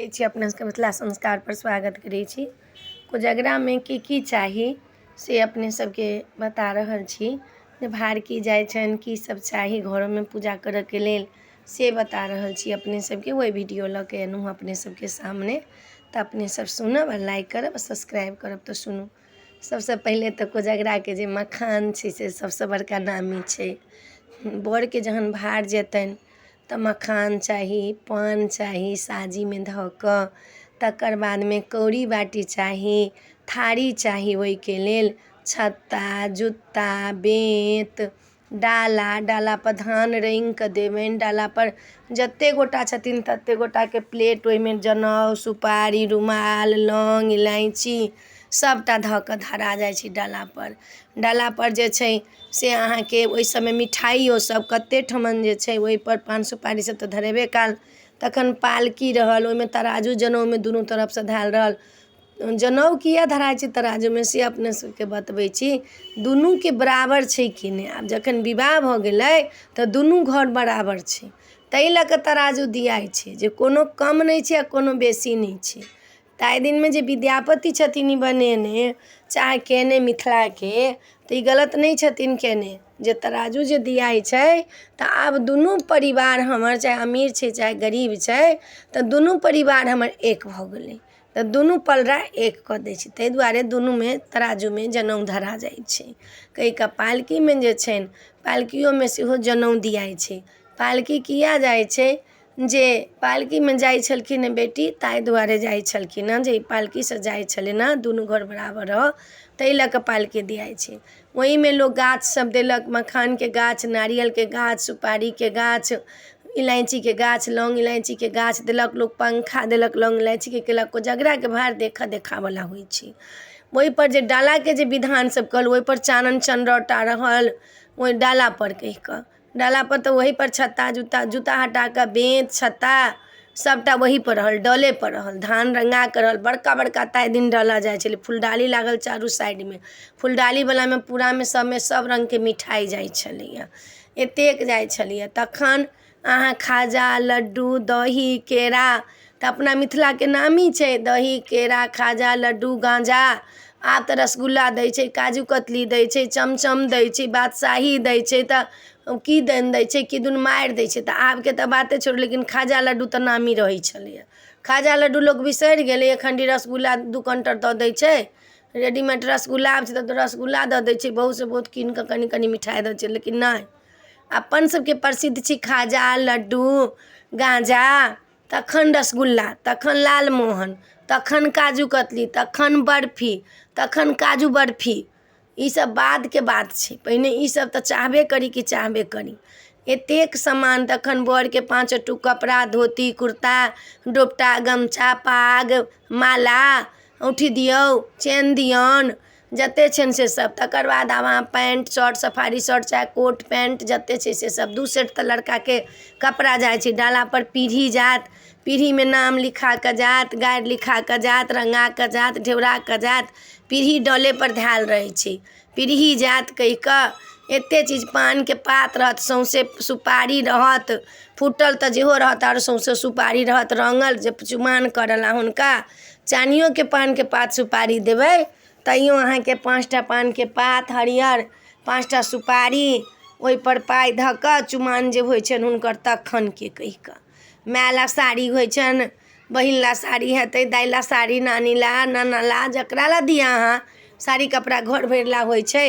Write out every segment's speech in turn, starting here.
छी, अपने सबके मिथिला संस्कार पर स्वागत करै छी। कोजगरा में की चाही से अपने सबके बता रहल छी। जे भारकी जाय छन की सब चाही घरों में पूजा करऽ के लेल से बता रहल छी अपने सबके। वही वीडियो लऽ के एनू अपने सबके सामने, तो अपने सब सुनब, लाइक करब, सब्सक्राइब करब तो सुनू। सबसे पहले तो कोजगरा के जे मखान छै से सबसे बड़का नामी छै। बर के जहन भार जेतन तो मखान चाही, पान चाही साजी में धऽ कऽ, तकर बाद में कौड़ी बाटी चाही, थारी चाही ओहि के लेल, छत्ता, जुत्ता, बेंत, डाला पर धान रंग के देबनि, डाला पर जते गोटा छथिन तते गोटा के प्लेट, ओहि में जनउ, सुपारी, रुमाल, लौंग, इलायची सबटा धऽ कऽ धरा जाइ छै डाला पर जे छै से अहाँ के ओहि समय मिठाइयो सब कते ठमन जे छै ओहि पर पान सुपारी सब तो धरेबे काल। तखन पालकी रहल, ओहि में तराजू जनउ में दुनू तरफ से धाल रहल। जनउ किया धराय छै तराजू में से अपने सबके बतबै छी। दुनू के बराबर छै कि नहीं, आब जखन विवाह भऽ गेलै तऽ दुनू घर बराबर छै, ताहि लऽ कऽ तराजू दियाइ छै जे कोनो कम नहीं छै आ कोनो बेसी नहीं छै। ताहि दिन में जे विद्यापति छथिन ई बनेने, चाहे केने मिथिला के, तो ई गलत नहीं छथिन केने। जे तराजू जे दियाइ छै तऽ आब दुनू परिवार हमर, चाहे अमीर छै चाहे गरीब छै, तऽ दुनू परिवार हमर एक भऽ गेलै, तऽ दुनू पलड़ा एक कऽ दै छै। ताहि दुआरे दुनू में तराजू में जनउ धरा जाइ छै। कहि कऽ पालकी में जे छनि, पालकियो में सेहो जनउ दियाइ छै। पालकी किया जाइ छै, जे पालकी में जाइ छलखिन बेटी ताहि दुआरे जाइ छलखिन हँ जे ई पालकी से जाइ छलै ना, दुनू घर बराबर रह, ताहि लऽ कऽ पालकी दियाइ छै। वही में लोग गाछ सब देलक, मखान के गाछ, नारियल के गाछ, सुपारी के गाछ, इलायची के गाछ, लौंग इलायची के गाछ देलक, लोग पंखा देलक लौंग इलायची के केलक। कोजगरा के भार देखा वाला होइ छै। वही पर जे डाला के जे विधान सब कहल, वही पर चानन चनरौटा रहल वही डाला पर, कहि कऽ डाला पर, तो वही पर छत्ता जूता हटा कर बेंत छत्ता सबटा वही पर रहल, डले पर रहल, धान रंगा कर रहल। बड़का बड़का ताहि दिन डाला जाइ छलै, फुलडाली लागल चारू साइड में, फुलडाली वाला में पूरा में सब रंग के मिठाई जाइ छलैया, एतेक जाइ छलैया। तखन अहाँ खाजा, लड्डू, दही, केरा, तऽ अपना मिथिला के नामी छै दही, केरा, खाजा, लड्डू, गांजा। आब तऽ रसगुल्ला दै छै, काजू कतली दै छै, चमचम दै छै, बादशाही दै छै, तऽ की दै छै, किदुन मारि दै छै। तऽ आब के तऽ बाते छोड़, लेकिन खाजा लड्डू तऽ नामी रहै छलैया। खाजा लड्डू लोग बिसरि गेलै, एखन रसगुल्ला 2 कंटर दऽ दै छै, रेडीमेड रसगुल्ला आब छै तऽ रसगुल्ला दऽ दै छै, बहुत से बहुत कीन कऽ कनी मिठाई दऽ दै छै। लेकिन नहीं, अपन सबके प्रसिद्ध छी खाजा, लड्डू, गांजा, तखन रसगुल्ला, तखन लालमोहन, तखन काजू कतली, तखन बर्फी, तखन काजू बर्फी। ई सब बाद के बात छै, पहिने ई सब तऽ चाहबे करी कि चाहबे करी। एतेक सामान, तखन बर के 5 टुक कपड़ा, धोती कुर्ता, डोपटा, गमछा, पाग, माला, औँठी दियौ, चेन दियौन, जते छनि से सब। तकर बाद आब अहाँ पैंट शर्ट, सफारी शर्ट चाहे कोट पैंट जते छै से सब, 2 सेट तऽ लड़का के कपड़ा जाइ छै। डाला पर पीढ़ी जात, पीढ़ी में नाम लिखा कऽ जात, गारि लिखा कऽ जात, रंगा कऽ जात, ढेउरा कऽ जात, पीढ़ी डले पर धाल रहै छै, पीढ़ी जात कहि कऽ एते चीज। पान के पात रहत, सौंसे सुपारी रहत, फूटल तऽ जेहो रहत, और सौंसे सुपारी रहत रंगल, जे चुमाओन करल आ हुनका चानियो के पान के पात सुपारी देबै तैयो अहाँ के 5टा पान के पात हरियर, 5टा सुपारी, ओहि पर पाई धऽ कऽ चुमाओन जे होइ छनि हुनकर तखन के कहि कऽ। माय ला साड़ी होइ छनि, बहिन ला साड़ी हेतै, दाइ ला साड़ी, नानी ला, नाना ला, जकरा ला दिया अहाँ साड़ी कपड़ा घर भरि ला होइ छै।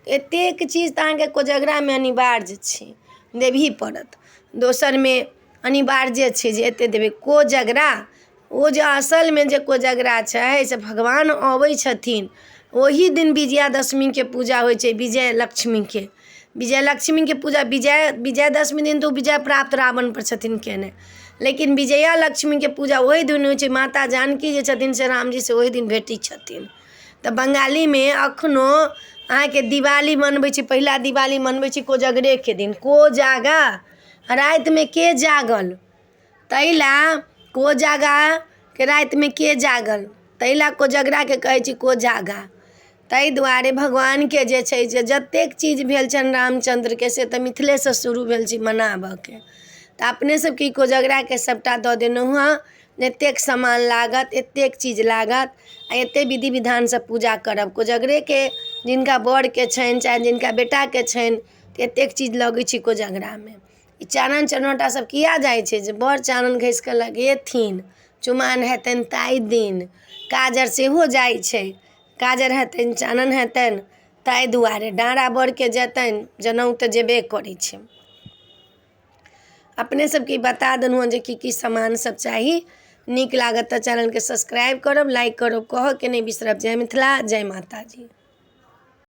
एतेक चीज तऽ अहाँके कोजगरा में अनिवार्य छै, देबही पड़त। दोसर में अनिवार्य छै जे एते देबै। कोजगरा, ओ जे असल में जे कोजगरा छै से भगवान अबै छथिन, ओही दिन विजयादशमी के पूजा होइ छै, विजयलक्ष्मी के। विजयलक्ष्मी के पूजा विजयदशमी दिन तो विजय प्राप्त रावण पर छथिन केने, लेकिन विजयालक्ष्मी के पूजा वही दिन होइ छै। माता जानकी जे छथिन से राम जी से वही दिन भेटी छथिन। तऽ बंगाली में अखनो अहाँके दिवाली मनबै छै, पहिला दिवाली मनबै छै कोजगरे के दिन। कोजागा, राति में के जागल, तैला कोजागा के राति में के जागल, तैला कोजगरा के कहै छी कोजागा। ताहि दुआरे भगवान के जे छै जे जतेक चीज भेल छनि रामचंद्र के, से तऽ मिथिले से शुरू भेल छै मनाबऽ के। तऽ अपने सबके कोजगरा के सबटा दऽ देलहुँ हँ। एतेक सामान लागत, एतेक चीज लागत आ एतेक विधि विधानसँ पूजा करब। कोजगरेके जिनका बरके छनि चाहे जिनका बेटाके छनि तऽ एतेक चीज लगै छै कोजगरामे। ई चानन चनौटा सब किया जाइ छै जे बर चानन घसि कऽ लगेथिन, चुमाओन हेतनि ताहि दिन। काजर सेहो जाइ छै, काजर हेतनि चानन हेतनि ताहि दुआरे। डाँड़ा बरके जेतनि, जनउ तऽ जेबे करै छै। अपने सबके बता देलहुँ जे की सामान सब चाही। नीक लागत तऽ चैनलके सब्सक्राइब करब, लाइक करब, कहऽ के नहि बिसरब। जय मिथिला, जय माता जी।